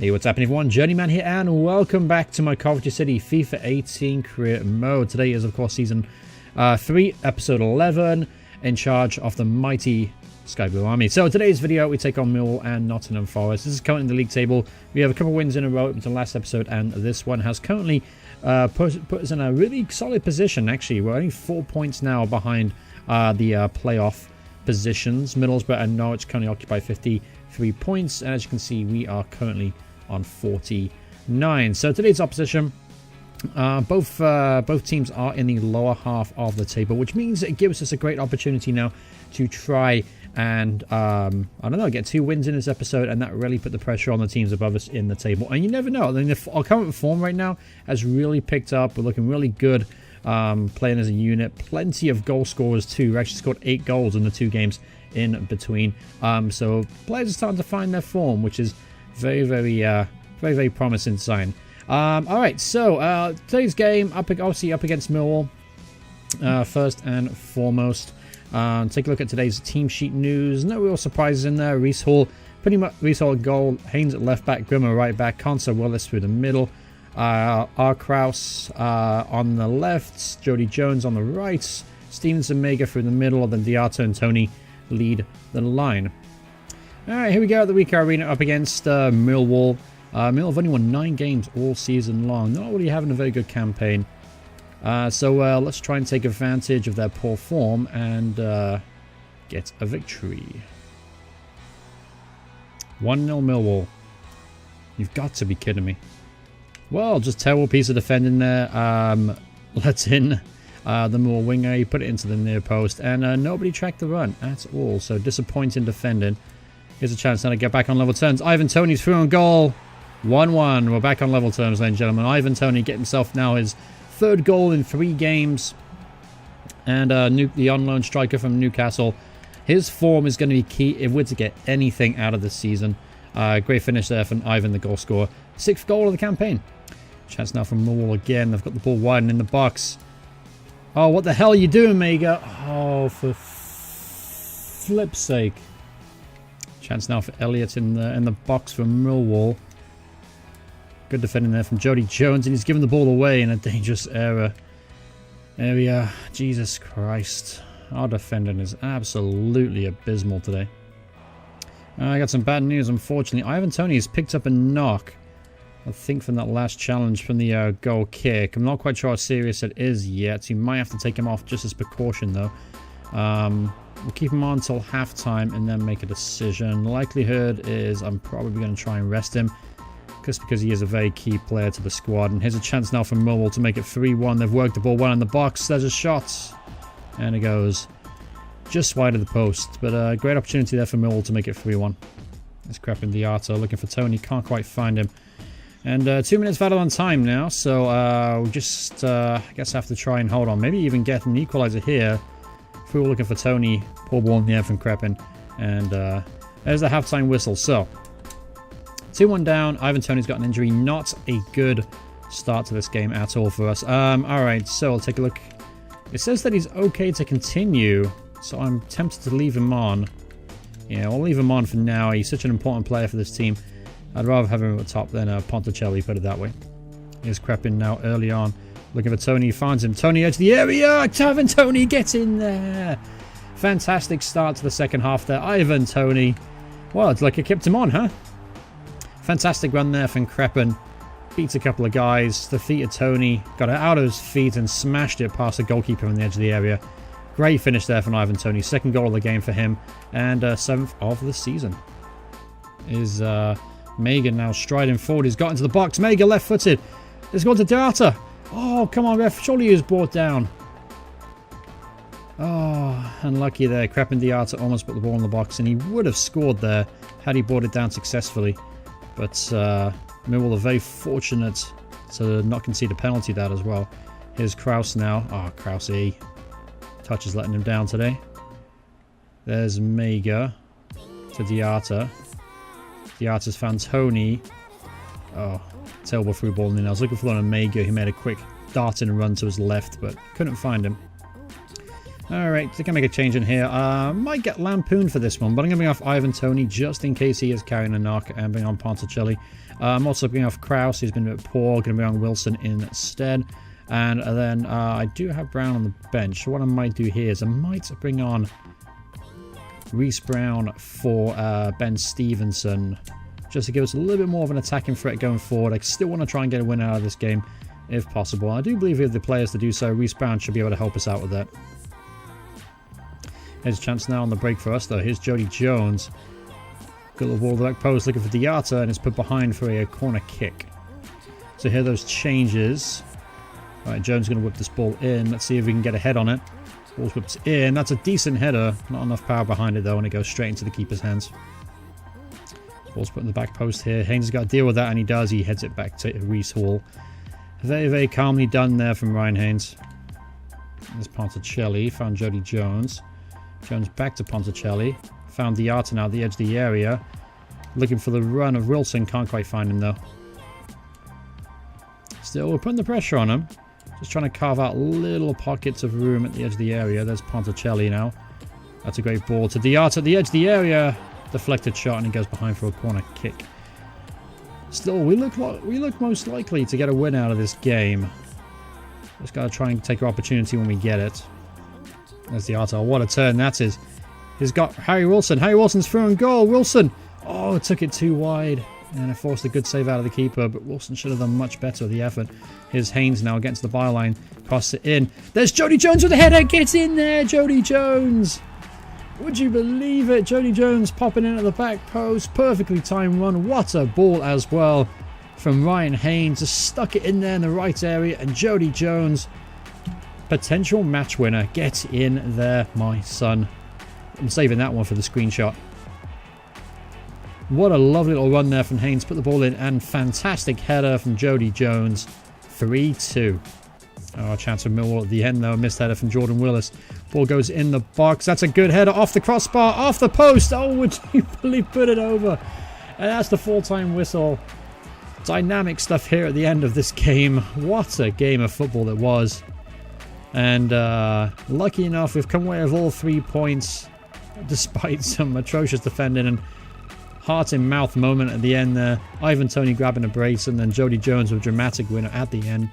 Hey, what's happening everyone? Journeyman here and welcome back to my Coventry City FIFA 18 career mode. Today is of course season 3, episode 11, in charge of the mighty Sky Blue Army. So today's video we take on Millwall and Nottingham Forest. This is currently in the league table. We have a couple wins in a row into the last episode, and this one has currently put us in a really solid position. Actually, we're only 4 points now behind the playoff positions. Middlesbrough and Norwich currently occupy 53 points, and as you can see we are currently on 49. So today's opposition, both teams are in the lower half of the table, which means it gives us a great opportunity now to try and I don't know, get 2 wins in this episode, and that really put the pressure on the teams above us in the table. And you never know, I mean, our current form right now has really picked up. We're looking really good, playing as a unit. Plenty of goal scorers too. We actually scored 8 goals in the 2 games in between, so players are starting to find their form, which is very promising sign. Alright, so today's game obviously up against Millwall, first and foremost. Take a look at today's team sheet news. No real surprises in there. Reece Hall, pretty much Reece Hall goal. Haynes at left back, Grimmer right back, Conser Willis through the middle, R. Kraus on the left, Jody Jones on the right, Stevens and Mega through the middle, and then Diatta and Tony lead the line. Alright, here we go at the Week Arena up against Millwall. Millwall have only won 9 games all season long. Not really having a very good campaign. So let's try and take advantage of their poor form and get a victory. 1-0 Millwall. You've got to be kidding me. Well, just terrible piece of defending there. Let in the Millwall winger. He put it into the near post, and nobody tracked the run at all. So disappointing defending. Here's a chance now to get back on level terms. Ivan Toney's through on goal. 1-1. We're back on level terms, ladies and gentlemen. Ivan Toney getting himself now his 3rd goal in 3 games. And the on-loan striker from Newcastle. His form is going to be key if we're to get anything out of this season. Great finish there from Ivan, the goal scorer. 6th goal of the campaign. Chance now from Millwall again. They've got the ball wide and in the box. Oh, what the hell are you doing, Mega? Oh, for flip's sake. Chance now for Elliott in the box for Millwall. Good defending there from Jody Jones, and he's given the ball away in a dangerous error. There we are. Jesus Christ. Our defending is absolutely abysmal today. I got some bad news, unfortunately. Ivan Toney has picked up a knock, I think, from that last challenge from the goal kick. I'm not quite sure how serious it is yet. So you might have to take him off just as precaution, though. We'll keep him on until halftime and then make a decision. The likelihood is I'm probably going to try and rest him, just because he is a very key player to the squad. And here's a chance now for Millwall to make it 3-1. They've worked the ball well in the box. There's a shot. And it goes just wide of the post. But a great opportunity there for Millwall to make it 3-1. It's Crepin Diatta looking for Tony. Can't quite find him. And 2 minutes added on time now. So we'll just, I guess, have to try and hold on. Maybe even get an equalizer here. If we were looking for Tony, poor ball in the air from Crepin. And there's the halftime whistle. So 2-1 down. Ivan Toney's got an injury. Not a good start to this game at all for us. Alright, so I'll take a look. It says that he's okay to continue, so I'm tempted to leave him on. Yeah, we'll leave him on for now. He's such an important player for this team. I'd rather have him at the top than Ponticelli, put it that way. Here's Crepin now early on. Looking for Tony. He finds him. Tony edge the area. Ivan Toney gets in there. Fantastic start to the second half there. Ivan Toney. Well, it's like it kept him on, huh? Fantastic run there from Crepin. Beats a couple of guys. Defeated Tony. Got it out of his feet and smashed it past the goalkeeper on the edge of the area. Great finish there from Ivan Toney. 2nd goal of the game for him. And 7th of the season. Is Mega now striding forward. He's got into the box. Mega left-footed. It's gone to Diatta. Oh, come on, ref. Surely he was brought down. Oh, unlucky there. Crepin Diatta almost put the ball in the box, and he would have scored there had he brought it down successfully. But Millwall are very fortunate to not concede a penalty that as well. Here's Kraus now. Oh, Kraus. Touch is letting him down today. There's Mega to Diatta. Diatta's found Tony. Oh, terrible through ball in. I was looking for an Omega. He made a quick dart and run to his left, but couldn't find him. Alright, so I can make a change in here. Might get lampooned for this one, but I'm going to bring off Ivan Toney just in case he is carrying a knock, and bring on Ponticelli. I'm also bringing off Kraus, who's been a bit poor. Going to bring on Wilson instead. And then I do have Brown on the bench. So what I might do here is I might bring on Reece Brown for Ben Stevenson, just to give us a little bit more of an attacking threat going forward. I still want to try and get a win out of this game if possible. I do believe we have the players to do so. Reece Brown should be able to help us out with that. Here's a chance now on the break for us, though. Here's Jody Jones. Good little ball to the back post, looking for Diatta, and it's put behind for a corner kick. So here are those changes. Alright, Jones going to whip this ball in. Let's see if we can get a head on it. Ball's whipped in. That's a decent header. Not enough power behind it, though, and it goes straight into the keeper's hands. Ball's put in the back post here. Haynes has got to deal with that, and he does. He heads it back to Reece Hall. Very, very calmly done there from Ryan Haynes. There's Ponticelli. Found Jody Jones. Jones back to Ponticelli. Found Diatta now at the edge of the area. Looking for the run of Wilson. Can't quite find him, though. Still, we're putting the pressure on him. Just trying to carve out little pockets of room at the edge of the area. There's Ponticelli now. That's a great ball to Diatta at the edge of the area. Deflected shot, and he goes behind for a corner kick. Still, we look most likely to get a win out of this game. Just got to try and take our opportunity when we get it. There's Diatta. What a turn that is. He's got Harry Wilson. Harry Wilson's through and goal. Wilson. Oh, it took it too wide. And it forced a good save out of the keeper. But Wilson should have done much better with the effort. Here's Haynes now against the byline. Crosses it in. There's Jody Jones with the header. Gets in there. Jody Jones. Would you believe it? Jody Jones popping in at the back post. Perfectly timed run. What a ball as well from Ryan Haynes. Just stuck it in there in the right area. And Jody Jones, potential match winner. Get in there, my son. I'm saving that one for the screenshot. What a lovely little run there from Haynes. Put the ball in, and fantastic header from Jody Jones. 3-2. Oh, chance of Millwall at the end, though. A missed header from Jordan Willis. Ball goes in the box. That's a good header off the crossbar, off the post. Oh, would you believe, put it over. And that's the full-time whistle. Dynamic stuff here at the end of this game. What a game of football it was. And lucky enough, we've come away with all 3 points, despite some atrocious defending and heart-in-mouth moment at the end there. Ivan Toney grabbing a brace, and then Jody Jones with a dramatic winner at the end.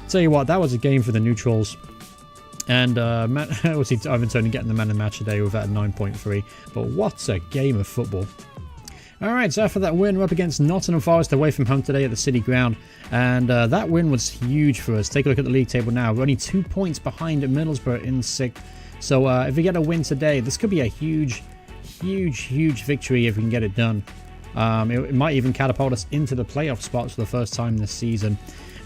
Tell you what, that was a game for the neutrals. And obviously Ivan Toney getting the man of the match today with that 9.3. But what a game of football. Alright, so after that win, we're up against Nottingham Forest away from home today at the City Ground. And that win was huge for us. Take a look at the league table now. We're only 2 points behind Middlesbrough in 6th. So if we get a win today, this could be a huge victory if we can get it done. It might even catapult us into the playoff spots for the first time this season.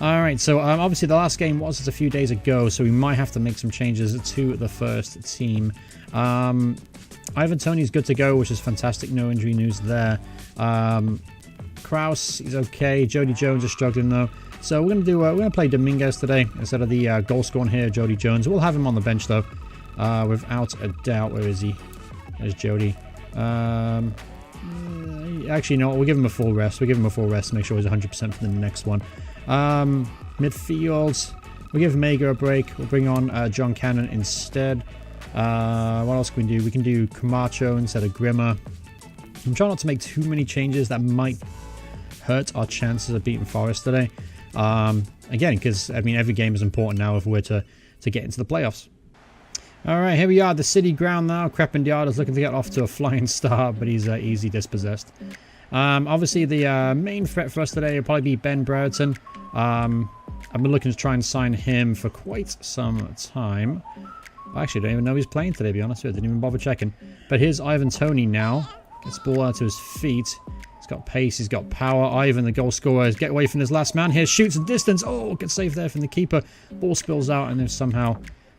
Alright, so obviously the last game was just a few days ago, so we might have to make some changes to the first team. Ivan Toney's good to go, which is fantastic. No injury news there. Kraus is okay. Jody Jones is struggling though. So we're gonna play Dominguez today instead of the goal scoring here, Jody Jones. We'll have him on the bench though, without a doubt. Where is he? There's Jody. Actually, no. We'll give him a full rest. We'll give him a full rest to make sure he's 100% for the next one. Midfields. We'll give Mega a break. We'll bring on John Cannon instead. What else can we do? We can do Camacho instead of Grimmer. I'm trying not to make too many changes that might hurt our chances of beating Forest today. Again, because I mean every game is important now if we're to get into the playoffs. Alright, here we are at the City Ground now. Crepin is looking to get off to a flying start, but he's easy dispossessed. Obviously, the main threat for us today will probably be Ben Brereton. I've been looking to try and sign him for quite some time. I actually don't even know he's playing today, to be honest with you. I didn't even bother checking. But here's Ivan Toney now. Gets the ball out to his feet. He's got pace, he's got power. Ivan, the goal scorer, is get away from his last man here. Shoots at distance. Oh, good save there from the keeper. Ball spills out, and they've somehow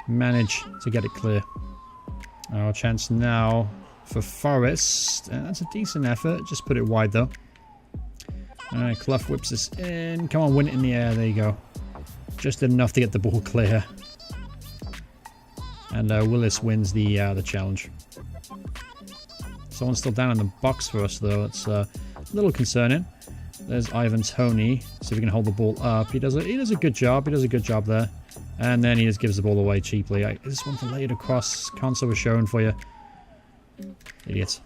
managed to get it clear. Our chance now for Forest. That's a decent effort. Just put it wide, though. Alright, Clough whips this in. Come on, win it in the air. There you go. Just enough to get the ball clear. And Willis wins the challenge. Someone's still down in the box for us, though. It's a little concerning. There's Ivan Toney. See if we can hold the ball up. He does a good job. He does a good job there. And then he just gives the ball away cheaply. I just want to lay it across. Console was showing for you. Idiots.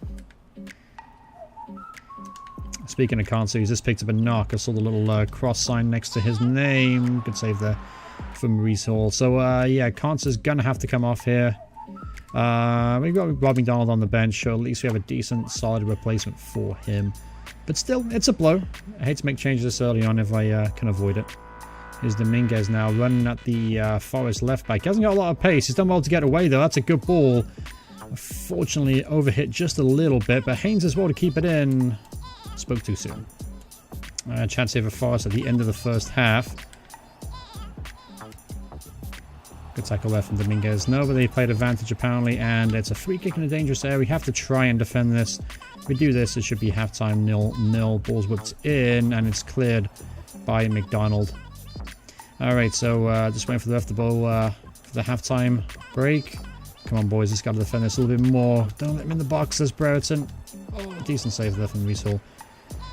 Speaking of Console, he's just picked up a knock. I saw the little cross sign next to his name. Good save there from Maurice Hall. So, yeah, Console's going to have to come off here. We've got Rob McDonald on the bench, so at least we have a decent, solid replacement for him. But still, it's a blow. I hate to make changes this early on if I can avoid it. Here's Dominguez now running at the Forest left back. He hasn't got a lot of pace. He's done well to get away, though. That's a good ball. Unfortunately, overhit just a little bit, but Haynes as well to keep it in. Spoke too soon. Chance here for Forest at the end of the first half. Good tackle there from Dominguez. Nobody played advantage apparently, and it's a free kick in a dangerous area. We have to try and defend this. If we do this, it should be halftime 0-0. Ball's whipped in, and it's cleared by McDonald. Alright, so just waiting for the ref to blow for the halftime break. Come on, boys, just got to defend this a little bit more. Don't let him in the box, says Brereton. Oh, decent save there from Reese Hall.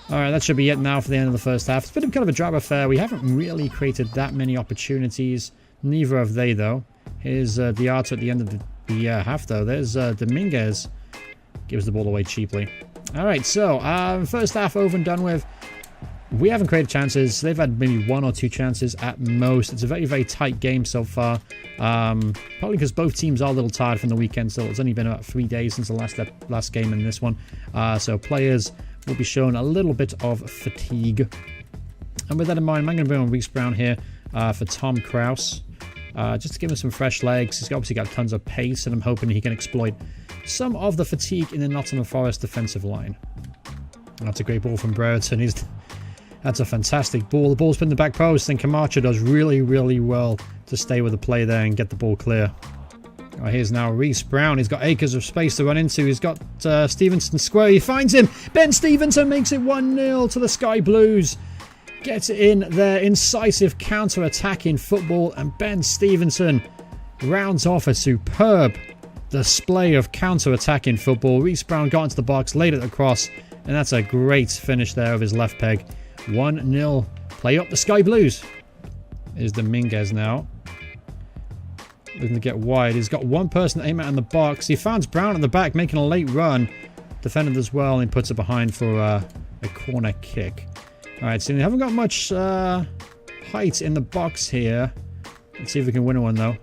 Alright, that should be it now for the end of the first half. It's been kind of a drab affair. We haven't really created that many opportunities. Neither have they, though. Here's Diarto at the end of the half, though. There's Dominguez. Gives the ball away cheaply. Alright, so first half over and done with. We haven't created chances. They've had maybe 1 or 2 chances at most. It's a very, very tight game so far. Probably because both teams are a little tired from the weekend. So it's only been about 3 days since the last game in this one. So players will be shown a little bit of fatigue. And with that in mind, I'm going to bring on Reece Brown here for Tom Krause. Just to give him some fresh legs. He's obviously got tons of pace, and I'm hoping he can exploit some of the fatigue in the Nottingham Forest defensive line. That's a great ball from Brereton. That's a fantastic ball. The ball's been in the back post, and Camacho does really, really well to stay with the play there and get the ball clear. Oh, here's now Reece Brown. He's got acres of space to run into. He's got Stevenson square. He finds him. Ben Stevenson makes it 1-0 to the Sky Blues. Gets it in there. Incisive counter-attacking football, and Ben Stevenson rounds off a superb display of counter-attacking football. Reece Brown got into the box, laid it across, and that's a great finish there of his left peg. 1-0. Play up the Sky Blues. Here's Dominguez now. Looking to get wide. He's got one person to aim at in the box. He finds Brown at the back, making a late run. Defended as well, and puts it behind for a corner kick. Alright, so they haven't got much height in the box here. Let's see if we can win one, though.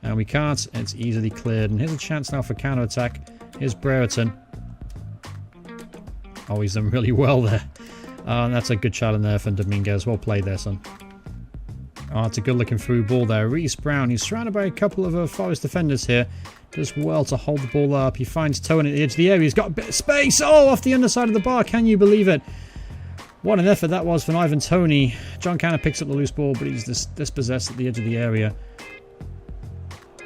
And we can't. It's easily cleared. And here's a chance now for counter-attack. Here's Brereton. Oh, he's done really well there. And that's a good shot in there from Dominguez. Well played there, son. Oh, it's a good-looking through ball there. Reece Brown, he's surrounded by a couple of Forest defenders here. Does well to hold the ball up. He finds Tony at the edge of the area. He's got a bit of space. Oh, off the underside of the bar. Can you believe it? What an effort that was from Ivan Toney. John Cannon picks up the loose ball, but he's dispossessed at the edge of the area.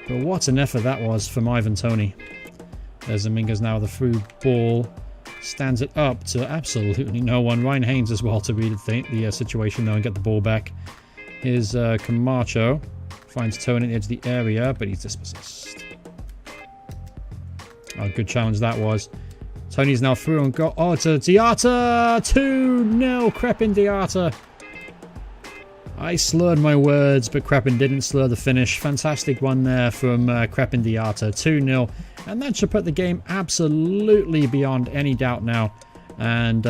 But what an effort that was from Ivan Toney. There's Dominguez now with the through ball. Stands it up to absolutely no one. Ryan Haynes as well to read the situation though and get the ball back. Here's Camacho. Finds Tony at the edge of the area, but he's dispossessed. Oh, good challenge that was. Tony's now through and got... Oh, to Diarto! 2-0, Crepin Diarto. I slurred my words, but Crepin didn't slur the finish. Fantastic one there from Crepin Diarto. 2-0. And that should put the game absolutely beyond any doubt now. And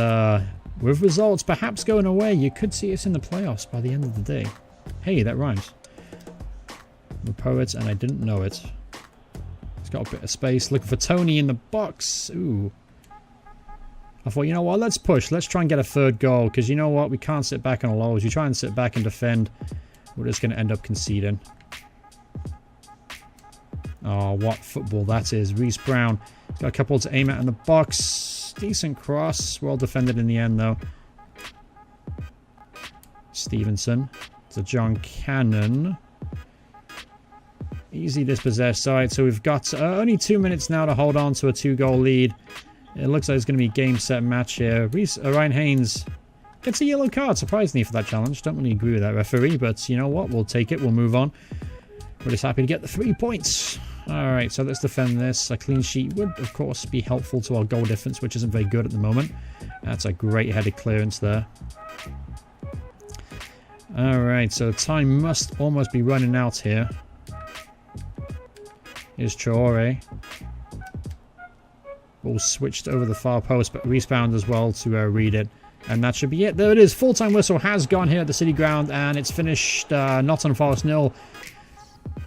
with results perhaps going away, you could see us in the playoffs by the end of the day. Hey, that rhymes. I'm a poet and I didn't know it. He's got a bit of space. Looking for Tony in the box. Ooh. I thought, you know what, let's push. Let's try and get a third goal. Because you know what, we can't sit back on the laurels. You try and sit back and defend, we're just going to end up conceding. Oh, what football that is. Reece Brown got a couple to aim at in the box. Decent cross. Well defended in the end, though. Stevenson to John Cannon. Easy dispossessed. Alright, so we've got only 2 minutes now to hold on to a 2-goal lead. It looks like it's going to be a game, set, match here. Ryan Haynes gets a yellow card, surprisingly, for that challenge. Don't really agree with that referee, but you know what? We'll take it. We'll move on. We're just happy to get the 3 points. Alright, so let's defend this. A clean sheet would, of course, be helpful to our goal difference, which isn't very good at the moment. That's a great headed clearance there. Alright, so time must almost be running out here. Here's Traore. Ball switched over the far post, but respawned as well to read it. And that should be it. There it is. Full-time whistle has gone here at the City Ground, and it's finished Nottingham Forest 0.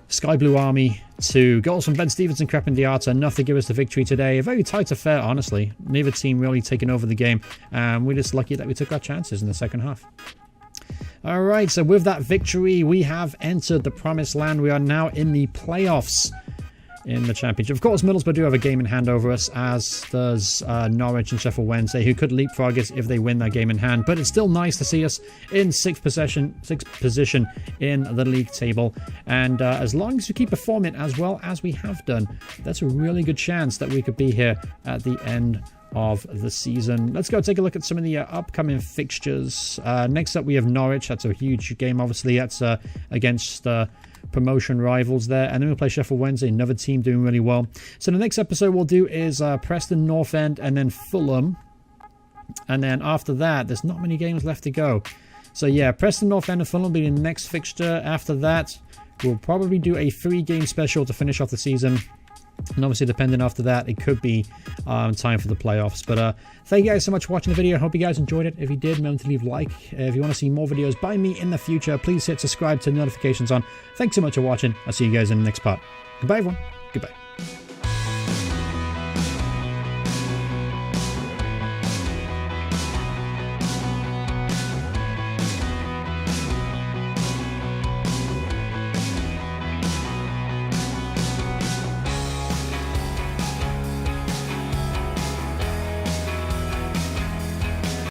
Sky Blue Army 2. Goals from Ben Stevenson, Crepin Diata, enough to give us the victory today. A very tight affair, honestly. Neither team really taking over the game. And we're just lucky that we took our chances in the second half. Alright, so with that victory, we have entered the promised land. We are now in the playoffs in the Championship. Of course, Middlesbrough do have a game in hand over us, as does Norwich and Sheffield Wednesday, who could leapfrog us if they win that game in hand. But it's still nice to see us in sixth position in the league table. And as long as we keep performing as well as we have done, that's a really good chance that we could be here at the end of the season. Let's go take a look at some of the upcoming fixtures. Next up, we have Norwich. That's a huge game, obviously. That's against promotion rivals there, and then we'll play Sheffield Wednesday, another team doing really well. So the next episode we'll do is Preston North End and then Fulham, and then after that there's not many games left to go. So yeah, Preston North End and Fulham will be the next fixture. After that we'll probably do a 3-game special to finish off the season, and obviously depending after that it could be time for the playoffs. But thank you guys so much for watching the video. I hope you guys enjoyed it. If you did, remember to leave a like. If you want to see more videos by me in the future, please hit subscribe, turn notifications on. Thanks so much for watching. I'll see you guys in the next part. Goodbye everyone. Goodbye.